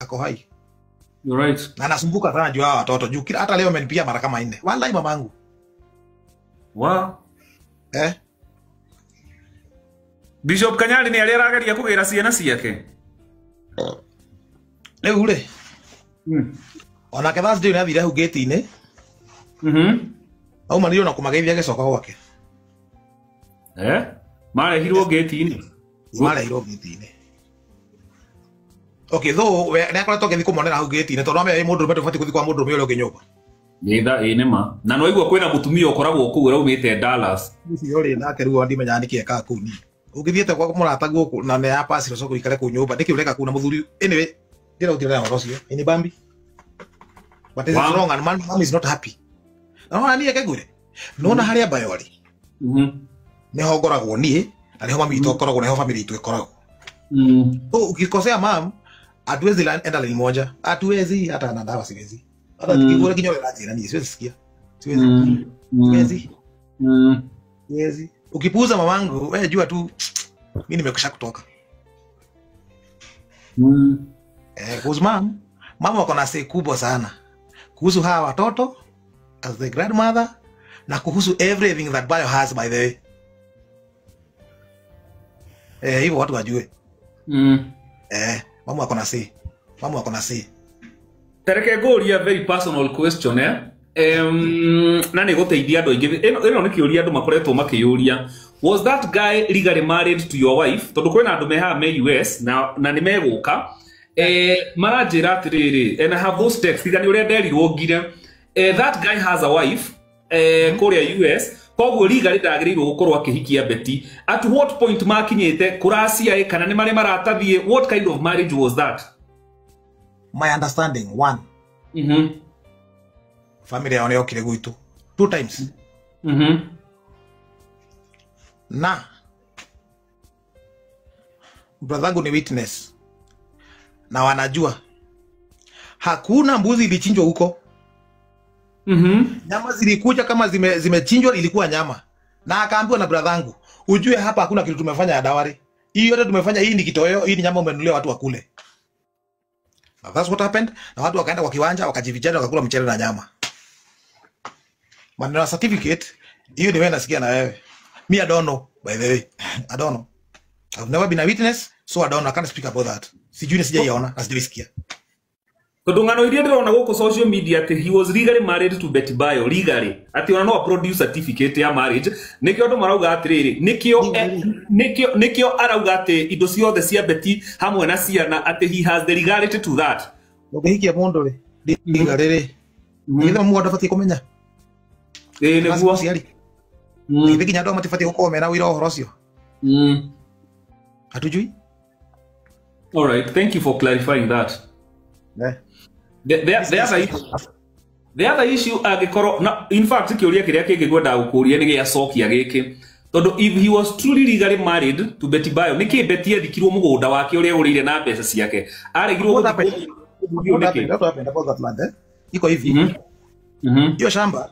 ako hai. You're right. Na nasumbuka sana juu hawa watoto juu hata leo amenipigia mara kama 4. Wallahi mamangu. Wow. Bishop Kanyali ni alirageria kugira ciana ciake. Leo ule. Ona ke Thursday ni athire hu gate-ini. Au manio na kumageithia gecoka gwake. Marehirwo gate-ini. Marehirwo gate-ini. Okay, though we na akoretwo githiko monera hu gate-ini tondu ame mundu rume tufati kuthi kwa mundu rume ule nginyumba. Nitha inema. Na no igwa kwina mutumia ukoragwo ku uraumite Dallas. Ici yori nake ruo ndimenya niki eka ku ni. Ugithiete kwa murata guku na ne ya pass roco ikare ku nyumba ndiki ureka ku na muthuri anyway ndira utira na rocio ini bambi. But it's wrong and mom is not happy. No ani yake gure. No na haria bayori. Ne hogoragwo nie na ne ho mami itokoragwo ne ho family itu ikoragwo. Ukikosea mam hatuwezi enda line moja. Hatuwezi hata na dawa siwezi. Hata tukigura kinyole la jirani siwezi sikia. Siwezi. Siwezi. Ukipuuza mamangu wewe jua tu mimi nimekwisha kutoka. Kuhusu mama wako na say kubwa sana. Kuhusu hawa watoto as the grandmother na kuhusu everything that Bayo has by the way. Hivyo watu wajue. Mama wako na say. Mama wako na say. Tereke goria very personal question na ni guteithia andu ingi ino ni kiuria andu makoretwo makiyuria. Was that guy legally married to your wife? Tondu kwina andu meha me US na ni meguka maranjira atiriri and I have those texts igani uria nderirwo ngire that guy has a wife kuria US koguo legally ndagiriirwo gukorwo akihikia Betty. At what point makinyite kuracia kana ni mari maratathie? What kind of marriage was that? My understanding, one. Family yao yokire gwitu 2 times. Na brother ni witness na wanajua hakuna mbuzi ilichinjwa huko. Nyama zilikuja kama zimechinjwa ilikuwa nyama. Na akaambiwa na brother yangu, ujue hapa hakuna kitu tumefanya ya dawari. Hii yote tumefanya, hii ni kitoweo, hii ni nyama umenunulia watu wakule. That's what happened. Na watu wakaenda kwa kiwanja wakajivichana wakakula mchele na nyama. Maneno certificate hiyo ni wewe nasikia na wewe. Me I don't know by the way. I don't know. I've never been a witness so I don't know. I can't speak about that. Sijui sijaiona na sijaisikia. Kodungano iria ndirona guku social media ati he was legally married to Betty Bayo legally. Ati ona no produce certificate ya marriage. Nikio andu marauga atiriri. Nikio arauga ati indo ciothe cia Betty hamwe na ciana ati he has the legality to that. Ukihikia mundu ri legality. Nitho mundu afati kumenya. Neguo. Nithiki nyando matifati gukomera wira uhoro cio. Hatujui. All right, thank you for clarifying that. The other issue agikoro in fact kiuria kiria kingi gwenda gukuria ni gia cokia giki tondu if he was truly legally married to Betty Bayo niki Betty athikirwo mugunda wake uria urire na mbeca ciake aregirwo iko hivi hiyo shamba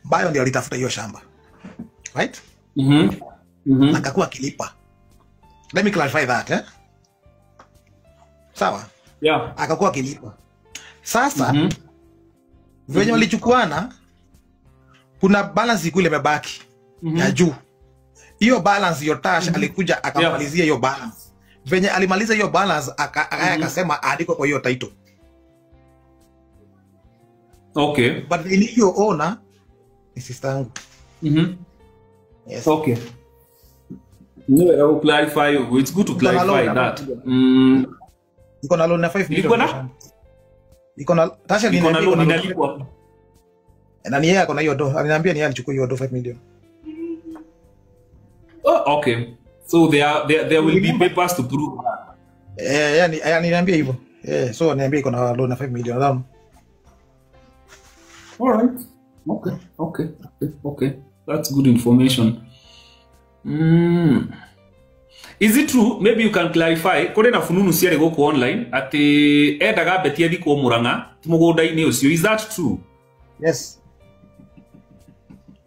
Bayo ndio alitafuta hiyo shamba right akakuwa kilipa. Let me clarify that sawa. Yeah. Akakuwa kilipa. Sasa venye walichukuana kuna balance kule imebaki ya juu. Hiyo balance Yotash alikuja akamalizia hiyo balance. Venye alimaliza hiyo balance akasema aandikwe kwa hiyo title. Okay. But the initial owner ni sister yangu. Yes. Okay. No, I will clarify. It's good to clarify that. Iko na loan na 5 million. Iko na Tasha ni ninalipwa. Na ni yeye ako na hiyo do. Aliniambia ni yeye alichukua hiyo do 5 million. Oh, okay. So there will be papers to prove. Yani aliniambia hivyo. So niambia iko na loan na 5 million. All right. Okay. That's good information. Is it true? Maybe you can clarify. Kore na fununu ciari goku online ati endaga Betty athikwo Murang'a mugunda-ini ucio. Is that true? Yes.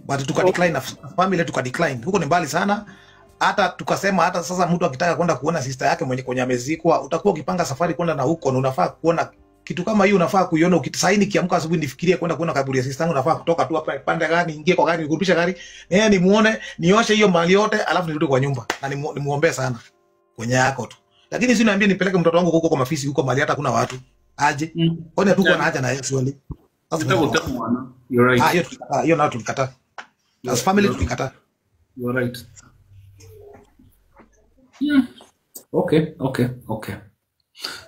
But tuka decline na family tuka decline. Huko ni mbali sana. hata tukasema hata sasa mtu akitaka kwenda kuona sister yake mwenye kwenye amezikwa, utakuwa ukipanga safari kwenda na huko, na unafaa kuona kitu kama hiyo, unafaa kuiona ukisaini kiamka asubuhi nifikirie kwenda kuona kaburi ya sister yangu, unafaa kutoka tu hapa pande gani, ingie kwa gari, nikurudisha gari, nimuone, nioshe hiyo mali yote, alafu nirudi kwa nyumba na nimuombe sana kwenye yako tu. Lakini si niambie nipeleke mtoto wangu huko kwa mafisi huko mali hata kuna watu aje. Kwani hatuko na haja na yeye swali. You're right. Hiyo nao tulikataa. As family tulikataa. You're right. Okay.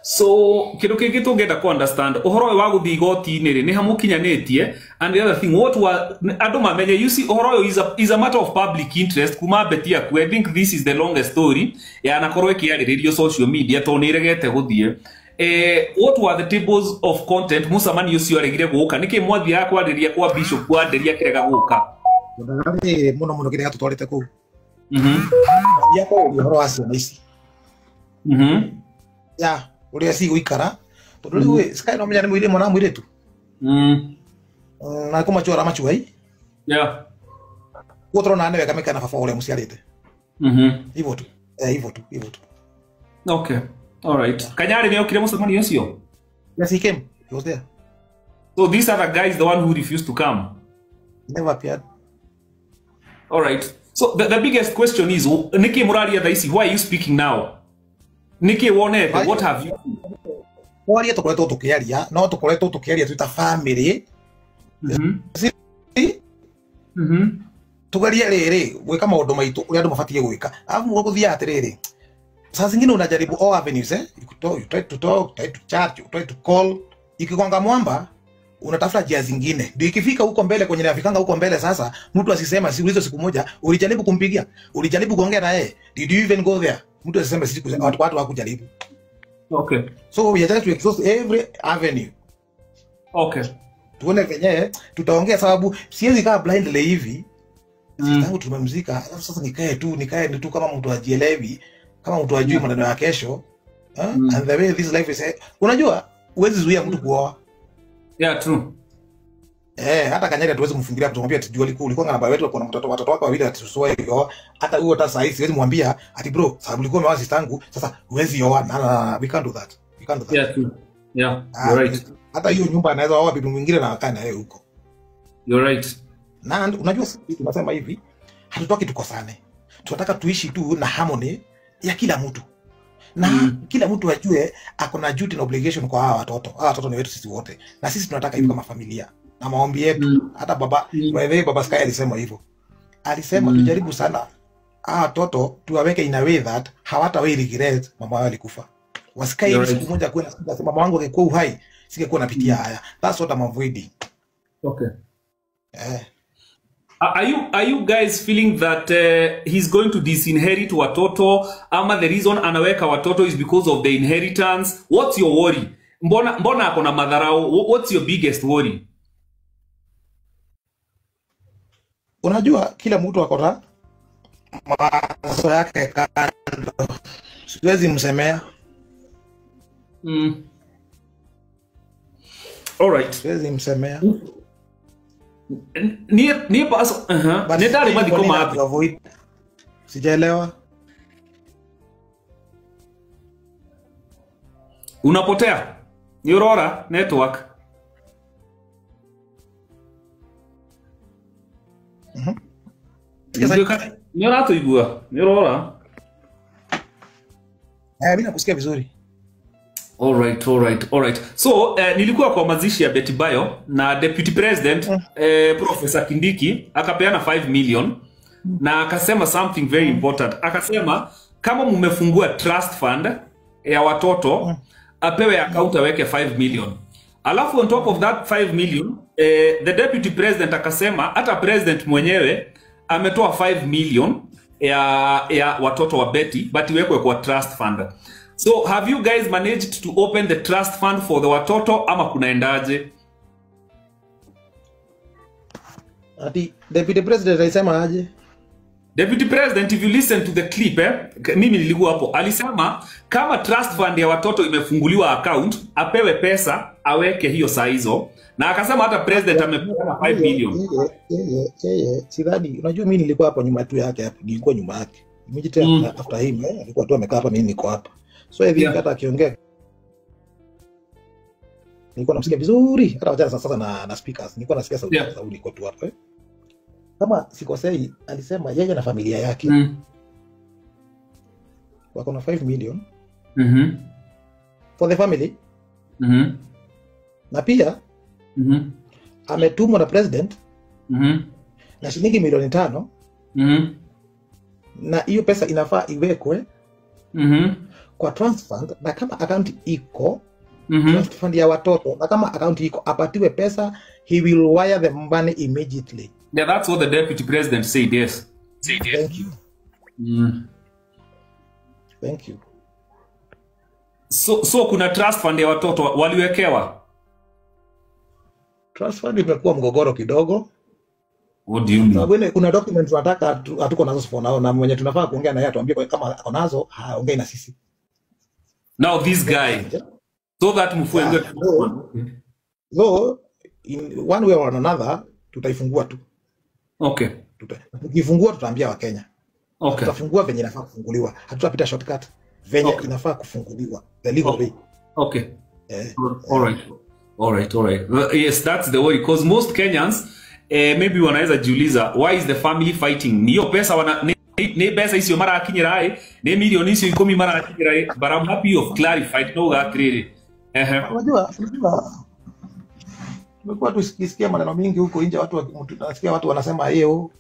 So kindu kingi tungenda ku understand uhoro wa guthi igoti-ini ri ni hamukinyanetie, and the other thing what were andu mamenye, you see uhoro is a matter of public interest kuma betia ku. I think this is the longest story ya nakorwo ikiariririo social media to ni regete guthie. What were the tables of content musamani ucio aregire guka niki mwathi ya kwariria kwa bishop kwanderia kirega guka ndagari muno kirega tutwarite ku ya ko uhoro wa ciana ici ya uria si guikara tondu riu sky no menya ni mwire mwana mwire tu na kuma chora machuai ya gutro na nebe kameka na baba uria muciarite hivyo tu hivyo tu. Okay, all right. Kanyari ni okire musamani ucio? Yes, he came. He was there. So these other guys, the one who refused to come, never appeared. All right. So the biggest question is, Niki Murari Adaisi, why are you speaking now? Niki Wonete, what have you? Why are you tukiaria? No tukoretwo tukiaria twita family. Tugaria riri gwika maundu maitu uria andu mabatie gwika. Alafu muguthia atiriri. Saa zingine unajaribu all avenues you try to talk, try to chat, you try to call. Ikigonga mwamba unatafuta njia zingine. Ndio ikifika huko mbele kwenye nafikanga huko mbele sasa mtu asisema siku hizo siku moja ulijaribu kumpigia, ulijaribu kuongea na yeye. Did you even go there? Mtu asisema siku watu wakujaribu. Okay. So we are trying to exhaust every avenue. Okay. Tuone venye tutaongea sababu siwezi kaa blindly hivi. Tangu tumemzika sasa nikae tu kama mtu ajielewi, kama mtu ajui maneno ya kesho. And the way this life is, unajua uwezi zuia mtu kuoa. Yeah, true. Hata Kanyari tuwezi kumfungilia tumwambia ati jua ulikuwa na baba wetu kuna watoto wako wawili atusoe hiyo. Hata huo hata sasa siwezi mwambia ati bro sababu ulikuwa umeoa sister yangu sasa huwezi oa. Na we can't do that. Yeah, true. Yeah, you're right. Hata hiyo nyumba anaweza oa bibi mwingine na akae na yeye huko. You're right. Na unajua sisi tunasema hivi, hatutaki tukosane. Tunataka tuishi tu na harmony ya kila mtu. Na kila mtu ajue ako na duty na obligation kwa hawa watoto. Hawa watoto ni wetu sisi wote. Na sisi tunataka hivi kama familia. Na maombi yetu, hata baba Sky alisema hivyo. Alisema tujaribu sana hawa watoto tuwaweke in a way that hawatawahi regret mama wao alikufa. Wasikae siku moja kwenda mama wangu angekuwa uhai, singekuwa napitia haya. That's what I'm avoiding. Okay. Are you guys feeling that he's going to disinherit watoto, ama the reason anaweka watoto is because of the inheritance? What's your worry? Mbona akona madharau? What's your biggest worry? Unajua kila mtu akona mawazo yake kando. Siwezi msemea. All right. Siwezi msemea. Ni paso netari madi koma hapo. Sijaelewa. Unapotea. Ni Aurora network. Ni rato igua. Ni Aurora. Mimi nakusikia vizuri. All right. So nilikuwa kwa mazishi ya Betty Bayo na Deputy President Professor Kindiki akapeana 5 million na akasema something very important. Akasema kama mmefungua trust fund ya watoto apewe account aweke 5 million. Alafu on top of that 5 million the Deputy President akasema hata president mwenyewe ametoa 5 million ya watoto wa Betty but iwekwe kwa trust fund. So have you guys managed to open the trust fund for the watoto ama kunaendaje? Ati Deputy President alisema aje? Deputy President, if you listen to the clip mimi nilikuwa hapo, alisema kama trust fund ya watoto imefunguliwa account apewe pesa aweke hiyo saa hizo, na akasema hata president amepewa 5 million. Sidhani, unajua mimi nilikuwa hapo nyuma tu yake hapo, nilikuwa nyuma yake. immediately after him alikuwa tu amekaa hapa, mimi niko hapa. So hivi hata akiongea nilikuwa namsikia vizuri, hata wachana sasa na speakers nilikuwa nasikia sauti ya Saudi iko tu hapa. Kama sikosei alisema yeye na familia yake wako na 5 million for the family. Na pia ametumwa na president na shilingi milioni 5 na hiyo pesa inafaa iwekwe kwa trust fund, na kama account iko trust fund ya watoto, na kama account iko apatiwe pesa, he will wire the money immediately. Yeah, that's what the deputy president said. Yes. Thank you. Thank you. So kuna trust fund ya watoto waliwekewa. Trust fund imekuwa mgogoro kidogo. What do you mean? Sababu kuna documents tunataka hatuko nazo for now, na mwenye tunafaa kuongea na yeye atuambie kama ako nazo, haongei na sisi. Now this guy, so that mfuenge. So in one way or another tutaifungua tu. Okay. Tukifungua tutaambia wa Kenya. Okay. Tutafungua venye inafaa kufunguliwa. Hatutapita shortcut. Venye inafaa kufunguliwa. The legal way. Okay. All right. Yes, that's the way, because most Kenyans maybe wanaweza jiuliza, why is the family fighting? Niyo pesa wana ne pesa isio mara akinyira ne milioni isio 10 mara akinyira, but I'm happy you've clarified no that really. Unajua tumekuwa tusikia maneno mingi huko nje, tunasikia watu wanasema yeo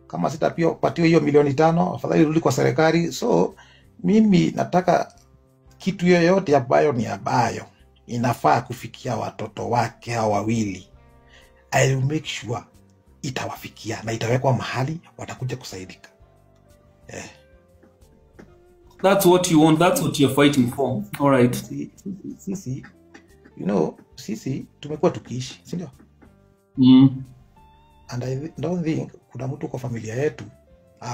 kama sitapatiwa hiyo milioni 5 afadhali rudi kwa serikali. So mimi nataka kitu yoyote ambayo ni abayo inafaa kufikia watoto wake hao wawili, I will make sure itawafikia na itawekwa mahali watakuja kusaidika. That's what you want, that's what you're fighting for. All right. Sisi sisi tumekuwa tukiishi, si ndio? And I don't think kuna mtu kwa familia yetu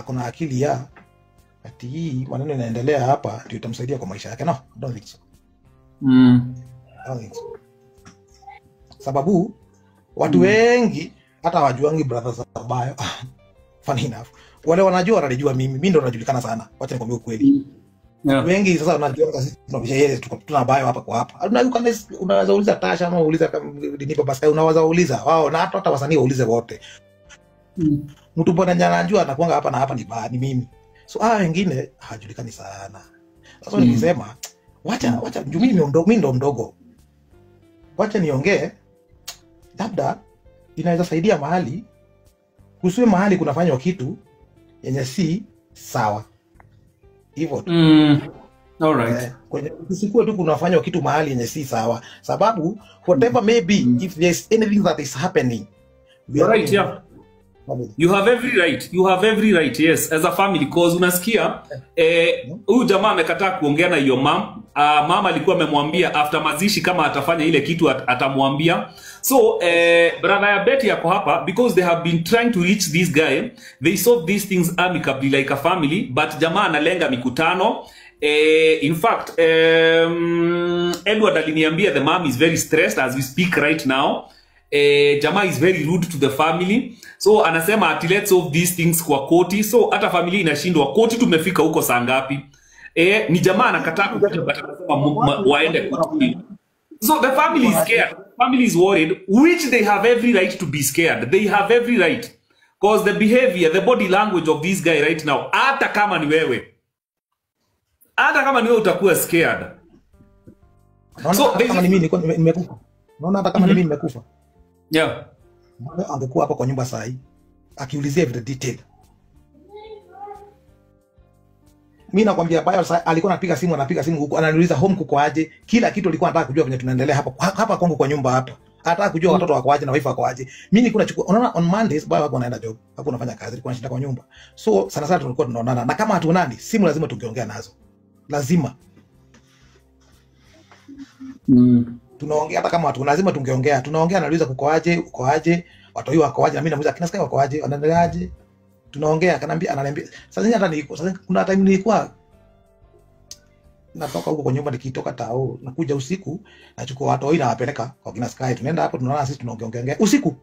kuna akili ya ati hii maneno yanaendelea hapa ndio itamsaidia kwa maisha yake. No, I don't think so. I don't think so. Sababu watu wengi hata wajuangi brothers Abayo. Funny enough, wale wanajua mimi ndo najulikana sana. Wacha nikwambie ukweli. Wengi sasa wanajua sisi tunabisha yeye tuna Abayo hapa kwa hapa. Unaweza uliza Tasha ama uliza Dinipo Pascal, unaweza uliza wao, na hata wasanii waulize wote. Mtu mbona anajua anakuanga hapa na hapa ni mimi. So wengine hajulikani sana. Sasa nikisema wacha mimi ndo mdogo. Wacha niongee, labda inaweza saidia mahali, kusiwe mahali kunafanywa kitu yenye si sawa. Hivyo tu. All right. Kusikue tu kunafanywa kitu mahali yenye si sawa. Sababu whatever maybe if there's anything that is happening, you're right, yeah. You have every right, yes, as a family, because unasikia huyu jamaa amekataa kuongea na hiyo mama alikuwa amemwambia after mazishi kama atafanya ile kitu atamwambia. So brother ya Betty yako hapa because they have been trying to reach this guy. They solve these things amicably like a family, but jamaa analenga mikutano. In fact, Edward aliniambia the mom is very stressed as we speak right now. Jamaa is very rude to the family. So anasema ati let's solve these things kwa koti. So hata familia inashindwa, koti tumefika huko saa ngapi? Ni jamaa anakataa kukuja, but anasema waende koti. So the family is scared. The family is worried, which they have every right to be scared. They have every right. Because the behavior, the body language of this guy right now, hata kama ni wewe utakuwa scared. So kama ni mimi nimekufa. Unaona hata kama ni mimi nimekufa. Yeah. Angekuwa hapa kwa nyumba saa hii akiulizia every detail. Mimi nakwambia Bayo alikuwa anapiga simu huko, ananiuliza home kuko aje, kila kitu alikuwa anataka kujua venye tunaendelea hapa kwangu kwa nyumba hapa. Anataka kujua watoto wako aje na wife wako aje. Mimi nilikuwa nachukua, unaona on Mondays Bayo wako anaenda job, hapo unafanya kazi, alikuwa anashinda kwa nyumba. So sana tulikuwa tunaonana, na kama hatuonani simu lazima tungeongea nazo. Lazima. Tunaongea hata kama watu lazima tungeongea. Tunaongea, anauliza uko aje, watu hiyo wako aje, na mimi namuuliza kina Sky wako aje, wanaendeleaje. Tunaongea, ananiambia sasa kuna time nilikuwa natoka huko kwa nyumba, nikitoka tao nakuja usiku nachukua watu hao nawapeleka kwa kina Sky, tunaenda hapo tunaona sisi tunaongea usiku.